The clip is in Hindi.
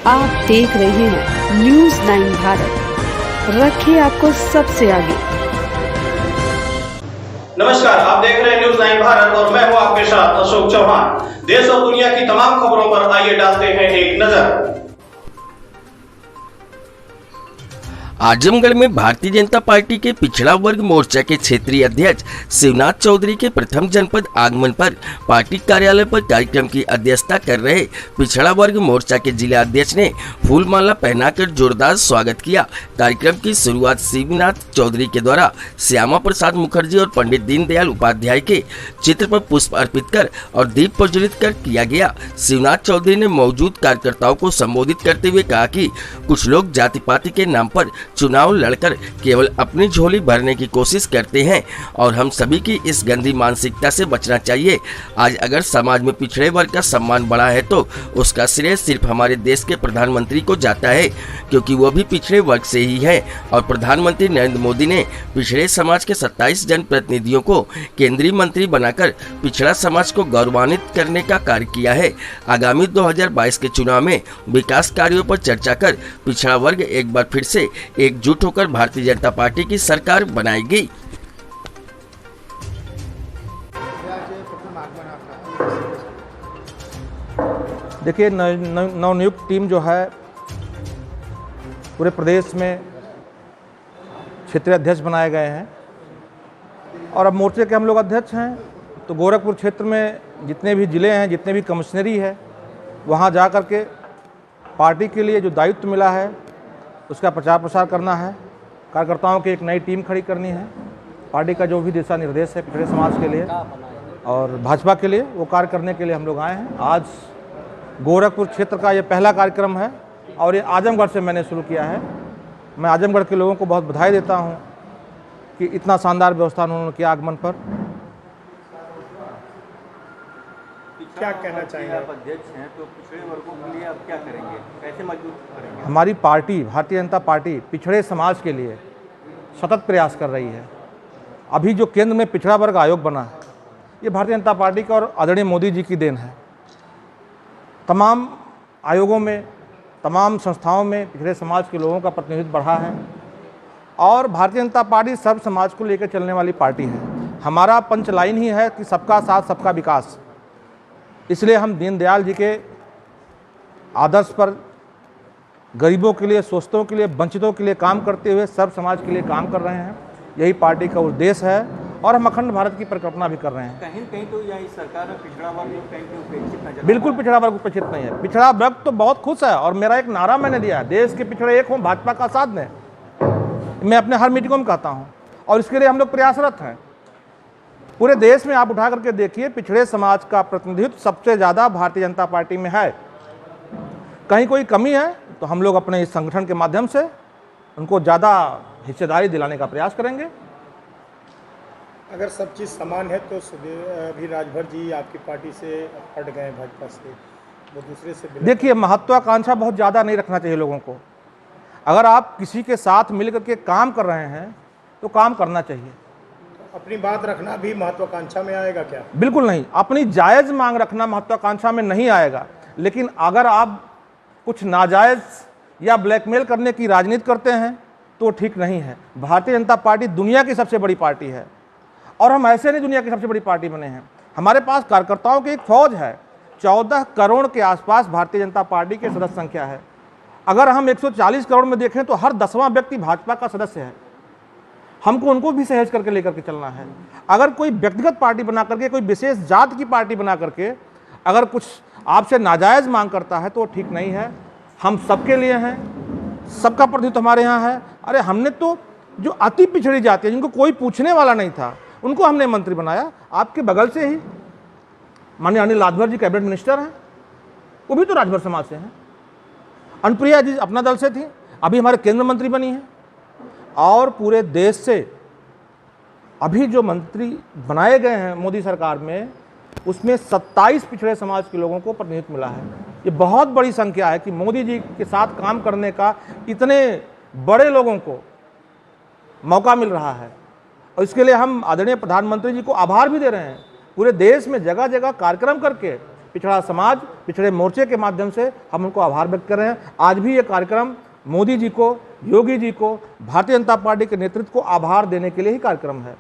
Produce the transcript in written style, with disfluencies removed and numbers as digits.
आप देख रहे हैं न्यूज़ 9 भारत, रखिए आपको सबसे आगे। नमस्कार, आप देख रहे हैं न्यूज़ 9 भारत और मैं हूं आपके साथ अशोक चौहान। देश और दुनिया की तमाम खबरों पर आइए डालते हैं एक नजर। आजमगढ़ में भारतीय जनता पार्टी के पिछड़ा वर्ग मोर्चा के क्षेत्रीय अध्यक्ष शिवनाथ चौधरी के प्रथम जनपद आगमन पर पार्टी कार्यालय पर कार्यक्रम की अध्यक्षता कर रहे पिछड़ा वर्ग मोर्चा के जिला अध्यक्ष ने फूलमाला पहनाकर जोरदार स्वागत किया। कार्यक्रम की शुरुआत शिवनाथ चौधरी के द्वारा श्यामा प्रसाद मुखर्जी और पंडित दीनदयाल उपाध्याय के चित्र पर पुष्प अर्पित कर और दीप प्रज्वलित कर किया गया। शिवनाथ चौधरी ने मौजूद कार्यकर्ताओं को संबोधित करते हुए कहा कि कुछ लोग जाति पाति के नाम पर चुनाव लड़कर केवल अपनी झोली भरने की कोशिश करते हैं और हम सभी की इस गंदी मानसिकता से बचना चाहिए। आज अगर समाज में पिछड़े वर्ग का सम्मान बढ़ा है तो उसका श्रेय सिर्फ हमारे देश के प्रधानमंत्री को जाता है, क्योंकि वो भी पिछड़े वर्ग से ही है और प्रधानमंत्री नरेंद्र मोदी ने पिछड़े समाज के 27 जनप्रतिनिधियों को केंद्रीय मंत्री बनाकर पिछड़ा समाज को गौरवान्वित करने का कार्य किया है। आगामी 2022 के चुनाव में विकास कार्यों पर चर्चा कर पिछड़ा वर्ग एक बार फिर से एकजुट होकर भारतीय जनता पार्टी की सरकार बनाएगी। देखिए, नवनियुक्त टीम जो है पूरे प्रदेश में क्षेत्रीय अध्यक्ष बनाए गए हैं और अब मोर्चे के हम लोग अध्यक्ष हैं। तो गोरखपुर क्षेत्र में जितने भी ज़िले हैं, जितने भी कमिश्नरी है, वहाँ जा कर के पार्टी के लिए जो दायित्व मिला है उसका प्रचार प्रसार करना है। कार्यकर्ताओं की एक नई टीम खड़ी करनी है। पार्टी का जो भी दिशा निर्देश है पिछड़े समाज के लिए और भाजपा के लिए, वो कार्य करने के लिए हम लोग आए हैं। आज गोरखपुर क्षेत्र का ये पहला कार्यक्रम है और ये आजमगढ़ से मैंने शुरू किया है। मैं आजमगढ़ के लोगों को बहुत बधाई देता हूँ कि इतना शानदार व्यवस्था उन्होंने किया आगमन पर। क्या कहना चाहेंगे? आप अध्यक्ष हैं तो पिछड़े वर्गों के लिए आप क्या करेंगे, कैसे मजबूत करेंगे? हमारी पार्टी भारतीय जनता पार्टी पिछड़े समाज के लिए सतत प्रयास कर रही है। अभी जो केंद्र में पिछड़ा वर्ग आयोग बना है, ये भारतीय जनता पार्टी का और आदरणीय मोदी जी की देन है। तमाम आयोगों में, तमाम संस्थाओं में पिछड़े समाज के लोगों का प्रतिनिधित्व बढ़ा है और भारतीय जनता पार्टी सब समाज को लेकर चलने वाली पार्टी है। हमारा पंच लाइन ही है कि सबका साथ सबका विकास। इसलिए हम दीनदयाल जी के आदर्श पर गरीबों के लिए, शोषितों के लिए, वंचितों के लिए काम करते हुए सब समाज के लिए काम कर रहे हैं। यही पार्टी का उद्देश्य है और हम अखंड भारत की परिकल्पना भी कर रहे हैं। कहीं कहीं तो यही सरकार में पिछड़ा वर्ग कहीं उपेक्षित नजर। बिल्कुल पिछड़ा वर्ग उपेक्षित नहीं है। पिछड़ा वर्ग तो बहुत खुश है और मेरा एक नारा मैंने दिया है, देश के पिछड़े एक हों, भाजपा का साथ दें। मैं अपने हर मीटिंगों में कहता हूँ और इसके लिए हम लोग प्रयासरत हैं। पूरे देश में आप उठा करके देखिए, पिछड़े समाज का प्रतिनिधित्व सबसे ज़्यादा भारतीय जनता पार्टी में है। कहीं कोई कमी है तो हम लोग अपने इस संगठन के माध्यम से उनको ज़्यादा हिस्सेदारी दिलाने का प्रयास करेंगे। अगर सब चीज़ समान है तो अभी राजभर जी आपकी पार्टी से हट गए, भाजपा से, वो दूसरे से। देखिए, महत्वाकांक्षा बहुत ज़्यादा नहीं रखना चाहिए लोगों को। अगर आप किसी के साथ मिल करके काम कर रहे हैं तो काम करना चाहिए। अपनी बात रखना भी महत्वाकांक्षा में आएगा क्या? बिल्कुल नहीं, अपनी जायज़ मांग रखना महत्वाकांक्षा में नहीं आएगा। लेकिन अगर आप कुछ नाजायज़ या ब्लैकमेल करने की राजनीति करते हैं तो ठीक नहीं है। भारतीय जनता पार्टी दुनिया की सबसे बड़ी पार्टी है और हम ऐसे नहीं दुनिया की सबसे बड़ी पार्टी बने हैं। हमारे पास कार्यकर्ताओं की एक फौज है। 14 करोड़ के आसपास भारतीय जनता पार्टी के सदस्य संख्या है। अगर हम 140 करोड़ में देखें तो हर 10वां व्यक्ति भाजपा का सदस्य है। हमको उनको भी सहेज करके लेकर के चलना है। अगर कोई व्यक्तिगत पार्टी बना करके, कोई विशेष जात की पार्टी बना करके अगर कुछ आपसे नाजायज़ मांग करता है तो ठीक नहीं है। हम सबके लिए हैं, सबका प्रतिनिधित्व हमारे यहाँ है। अरे हमने तो जो अति पिछड़ी जाति है, जिनको कोई पूछने वाला नहीं था, उनको हमने मंत्री बनाया। आपके बगल से ही माननीय अनिल राजभर जी कैबिनेट मिनिस्टर हैं, वो भी तो राजभर समाज से हैं। अनुप्रिया जी अपना दल से थी, अभी हमारे केंद्र मंत्री बनी हैं। और पूरे देश से अभी जो मंत्री बनाए गए हैं मोदी सरकार में, उसमें 27 पिछड़े समाज के लोगों को प्रतिनिधित्व मिला है। ये बहुत बड़ी संख्या है कि मोदी जी के साथ काम करने का इतने बड़े लोगों को मौका मिल रहा है और इसके लिए हम आदरणीय प्रधानमंत्री जी को आभार भी दे रहे हैं। पूरे देश में जगह जगह कार्यक्रम करके पिछड़ा समाज, पिछड़े मोर्चे के माध्यम से हम उनको आभार व्यक्त कर रहे हैं। आज भी ये कार्यक्रम मोदी जी को, योगी जी को, भारतीय जनता पार्टी के नेतृत्व को आभार देने के लिए ही कार्यक्रम है।